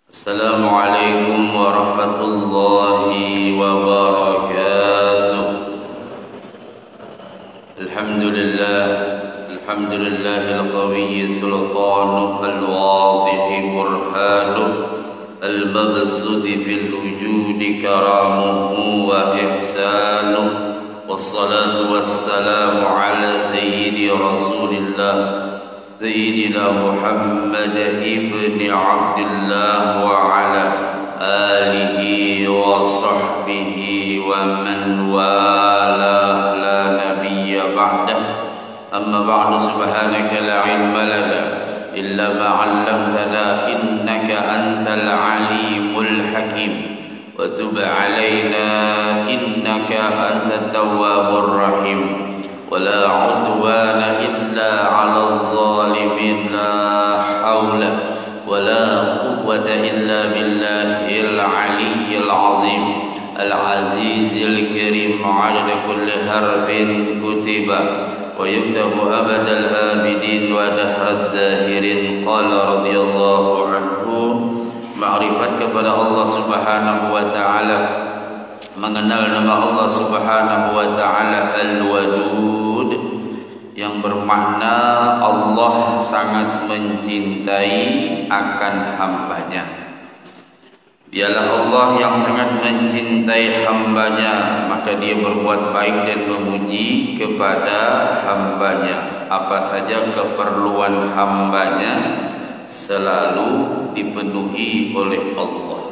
Assalamualaikum warahmatullahi wabarakatuh. Alhamdulillahil qawiyyi sultanuh al-wadih burhanuh al-mabsudi fil wujudi karamuhu wa ihsanuh. Wassalatu wassalamu ala sayyidi rasulillah Sayyidina Muhammad ibn Abdullah wa ala alihi wa sahbihi wa man wala la nabiyya ba'dah. Amma ba'du, subhanaka la ilma lana illa ma 'allamtana innaka antal alimul hakim wa tub 'alaina innaka antat tawwabur rahim. ولا عدوان إلا على الظالمين. لا حول ولا قوة إلا بالله العلي العظيم العزيز الكريم عدد كل حرف كتب ويكتب أبد الآبدين ودهر الداهرين. قال رضي الله عنه. Ma'rifat kepada Allah Subhanahu wa taala, mengenal nama Allah Subhanahu wa taala Al-Wadud, yang bermakna Allah sangat mencintai akan hambanya. Dialah Allah yang sangat mencintai hambanya, maka dia berbuat baik dan memuji kepada hambanya. Apa saja keperluan hambanya selalu dipenuhi oleh Allah.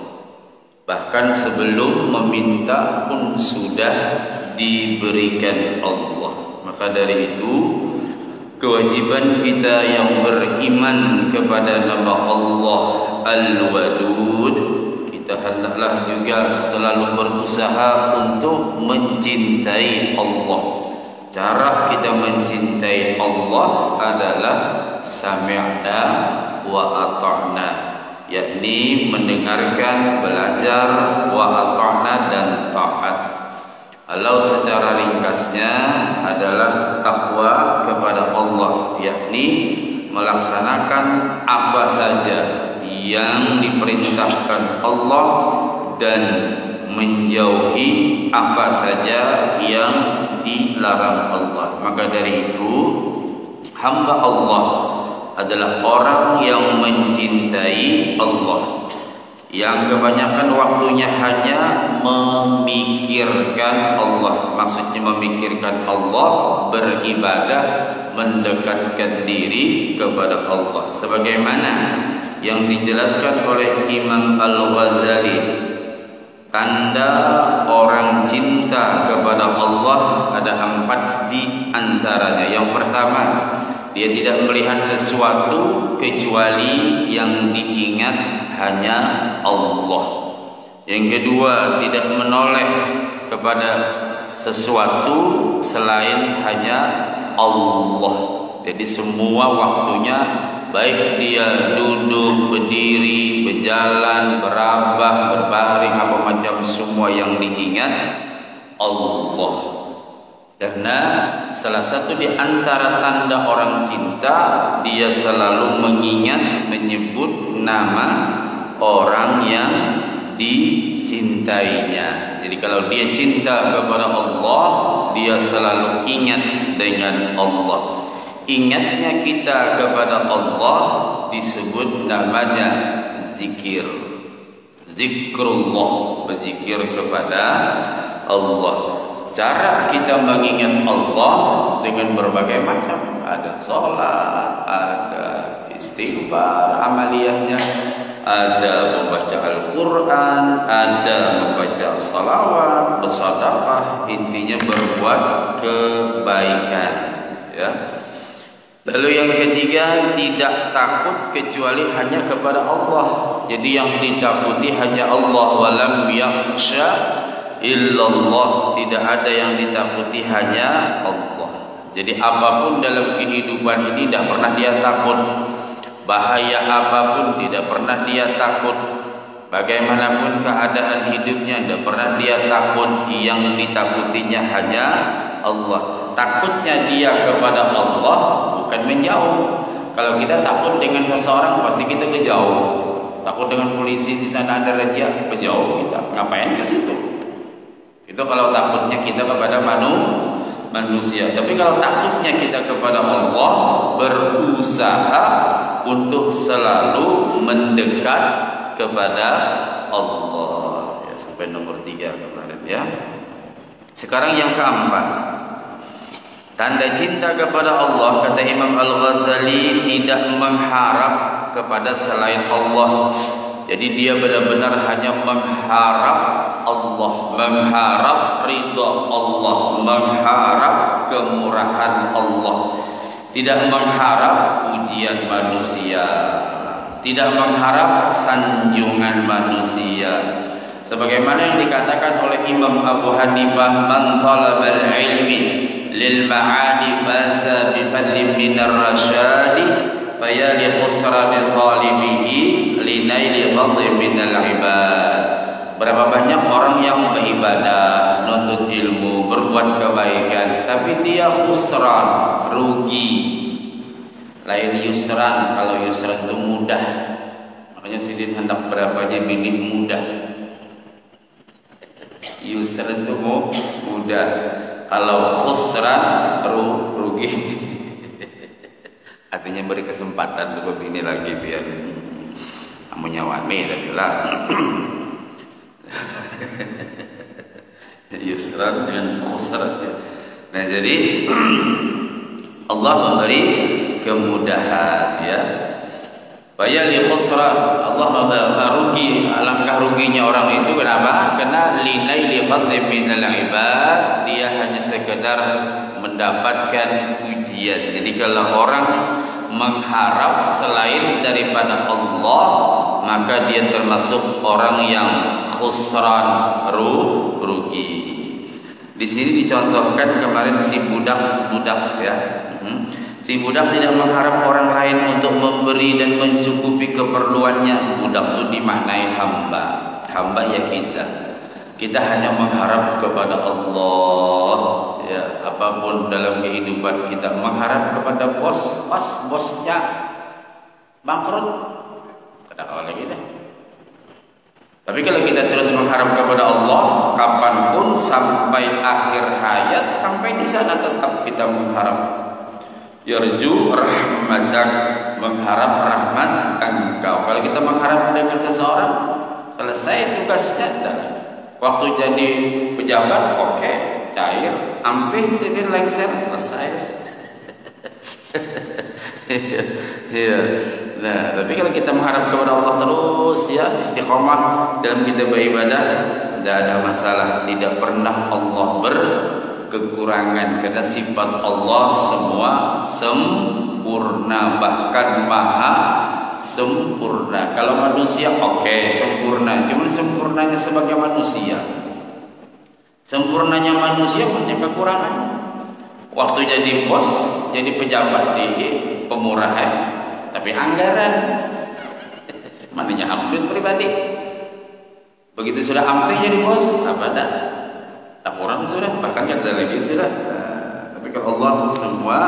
Bahkan sebelum meminta pun sudah diberikan Allah. Maka dari itu kewajiban kita yang beriman kepada nama Allah Al-Wadud, kita hendaklah juga selalu berusaha untuk mencintai Allah. Cara kita mencintai Allah adalah sami'na wa ata'na, yakni mendengarkan, belajar, wa ata'na, dan taat. Kalau secara ringkasnya adalah takwa kepada Allah, yakni melaksanakan apa saja yang diperintahkan Allah dan menjauhi apa saja yang dilarang Allah. Maka dari itu hamba Allah adalah orang yang mencintai Allah, yang kebanyakan waktunya hanya memikirkan Allah. Maksudnya memikirkan Allah, beribadah, mendekatkan diri kepada Allah. Sebagaimana yang dijelaskan oleh Imam Al-Ghazali, tanda orang cinta kepada Allah ada 4 di antaranya. Yang pertama, dia tidak melihat sesuatu kecuali yang diingat hanya Allah. Yang kedua, tidak menoleh kepada sesuatu selain hanya Allah. Jadi semua waktunya, baik dia duduk, berdiri, berjalan, berabah, berbaring, apa macam, semua yang diingat Allah. Karena salah satu di antara tanda orang cinta, dia selalu mengingat, menyebut nama orang yang dicintainya. Jadi kalau dia cinta kepada Allah, dia selalu ingat dengan Allah. Ingatnya kita kepada Allah disebut namanya zikir. Zikrullah, berzikir kepada Allah. Cara kita mengingat Allah dengan berbagai macam. Ada sholat, ada istighfar amaliyahnya, ada membaca Al-Quran, ada membaca salawat, bersedekah, intinya berbuat kebaikan, ya. Lalu yang ketiga, tidak takut kecuali hanya kepada Allah. Jadi yang ditakuti hanya Allah. Walam yakhsha illallah, tidak ada yang ditakuti hanya Allah. Jadi apapun dalam kehidupan ini tidak pernah dia takut. Bahaya apapun tidak pernah dia takut. Bagaimanapun keadaan hidupnya tidak pernah dia takut. Yang ditakutinya hanya Allah. Takutnya dia kepada Allah bukan menjauh. Kalau kita takut dengan seseorang pasti kita kejauh. Takut dengan polisi di sana ada razia, jauh kita. Ngapain ke situ? Itu kalau takutnya kita kepada manusia. Tapi kalau takutnya kita kepada Allah, berusaha untuk selalu mendekat kepada Allah. Ya, sampai nomor 3 kemarin ya. Sekarang yang keempat, tanda cinta kepada Allah, kata Imam Al-Ghazali, tidak mengharap kepada selain Allah. Jadi dia benar-benar hanya mengharap Allah, mengharap ridha Allah, mengharap kemurahan Allah. Tidak mengharap pujian manusia, tidak mengharap sanjungan manusia. Sebagaimana yang dikatakan oleh Imam Abu Hanifah, man talabal ilmi lil ma'adi fasa bi fadlin minar rasyadi faya li khusra bi talibihi li naili fadlin minal ibad. Berapa banyak orang yang beribadah, nuntut ilmu, berbuat kebaikan, tapi dia khusran, rugi. Lain yusran, kalau yusran itu mudah. Makanya sidin hendak berapa aja minim mudah. Yusran itu mudah. Kalau khusran rugi. Artinya beri kesempatan untuk ini lagi biar kamu nyawani tadi lah. Yusran dengan khusran. Nah jadi Allah memberi kemudahan ya. Bayar li khusran, Allah rugi, alangkah ruginya orang itu. Kenapa? Karena linaili fadlin minal ibad, dia hanya sekedar mendapatkan pujian. Jadi kalau orang mengharap selain daripada Allah, maka dia termasuk orang yang khusran, rugi. Di sini dicontohkan kemarin si budak ya. Si budak tidak mengharap orang lain untuk memberi dan mencukupi keperluannya. Budak itu dimaknai hamba. Hamba ya kita. Kita hanya mengharap kepada Allah. Ya, apapun dalam kehidupan kita, mengharap kepada bos, pas bosnya bangkrut, kada kawan lagi deh. Tapi kalau kita terus mengharap kepada Allah, kapanpun sampai akhir hayat, sampai di sana tetap kita mengharap. Yarju rahmatak, mengharap rahmat engkau. Kalau kita mengharap dengan seseorang, selesai tugasnya. Waktu jadi pejabat, oke, cair, amping sini lengser, selesai. Iya. Nah, tapi kalau kita mengharap kepada Allah terus ya, istiqomah dalam kita beribadah, tidak ada masalah. Tidak pernah Allah berkekurangan, karena sifat Allah semua sempurna, bahkan maha sempurna. Kalau manusia oke, sempurna, cuma sempurnanya sebagai manusia. Sempurnanya manusia punya kekurangan. Waktu jadi bos, jadi pejabat di pemurahan, tapi anggaran mananya duit pribadi. Begitu sudah ampe jadi bos, apa dah? Laporan sudah, bahkan kata lagi sudah. Tapi kalau Allah semua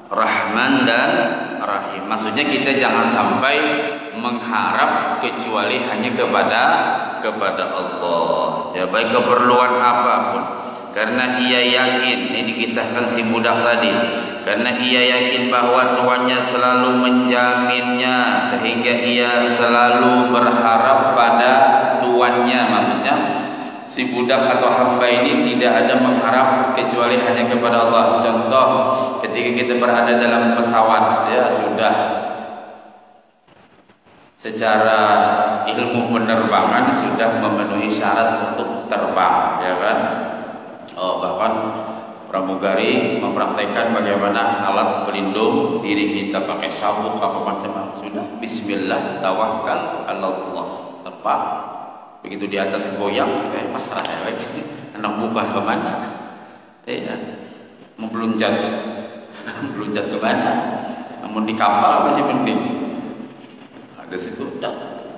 Rahman dan Rahim. Maksudnya kita jangan sampai mengharap kecuali hanya kepada Allah. Ya, baik keperluan apapun. Karena ia yakin, ini dikisahkan si budak tadi, karena ia yakin bahwa tuannya selalu menjaminnya, sehingga ia selalu berharap pada tuannya. Maksudnya si budak atau hamba ini tidak ada mengharap kecuali hanya kepada Allah. Contoh, ketika kita berada dalam pesawat, ya sudah, secara ilmu penerbangan sudah memenuhi syarat untuk terbang, ya kan? Bahkan pramugari mempraktekkan bagaimana alat pelindung diri kita, pakai sabuk apa macam. Sudah, bismillah, tawakal Allah, terbang. Begitu di atas goyang, kayak pasrah ya lagi. Anak buka kemana? Ya, meluncat kemana? Namun di kapal masih penting. Ada situ,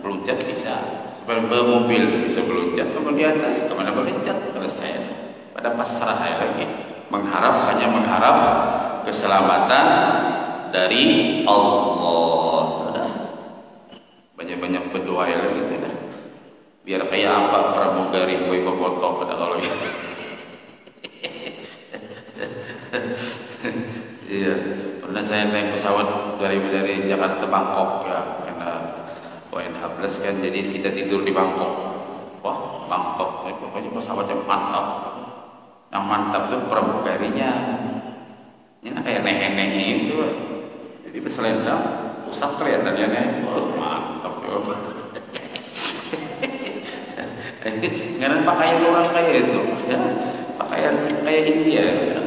meluncat bisa. Seperti mobil bisa meluncat, namun di atas kemana meluncat, selesai. Pada pasrah ya lagi, hanya mengharap keselamatan dari Allah. Banyak kayak apa pramugari boy bobotok pada kalau gitu. Iya, pernah saya naik pesawat dari Jakarta ke Bangkok ya, karena WNH plus kan, jadi kita tidur di Bangkok. Wah, Bangkok, pokoknya pesawat yang mantap. Yang mantap tuh pramugarinya, ini kayak nehe-nehe itu. Jadi berselendang, pusat kelihatannya nih, oh, mantap ya. Karena pakaian orang kayak itu, ya, pakaian kayak India. Ya.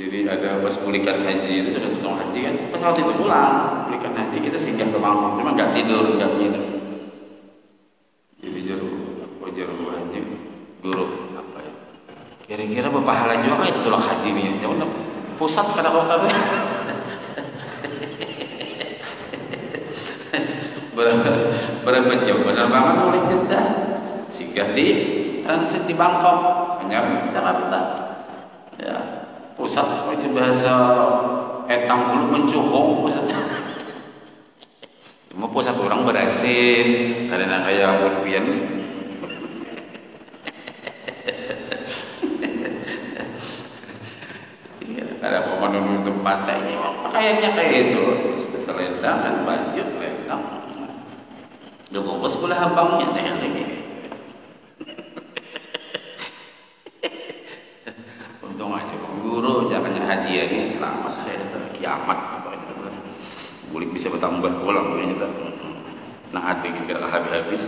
Jadi ada pas pulihkan haji itu sudah tutup haji kan, pesawat itu pulang, pulihkan haji kita singgah ke Bangkok, cuma nggak tidur, nggak nginep. Jadi juru haji, guru apa ya? Kira-kira berpahala juga itu tolak haji nih, ya udah pusat kada kota tuh. Berapa jam penerbangan mulai Jeddah, singgah di transit di Bangkok, hanya di Jakarta. Ya, pusat itu bahasa etang dulu mencuhong pusat. Cuma pusat orang berasin, karena kayak Urbian. Iya, ada pemandu untuk pantainya, pakaiannya kayak itu, selendang kan baju selendang. Udah bungkus pula abangnya teh lagi. Untung aja guru caranya haji ini selamat saya kiamat pokoknya. Boleh bisa bertambah ulang pokoknya. Nah, ada yang kira habis-habis.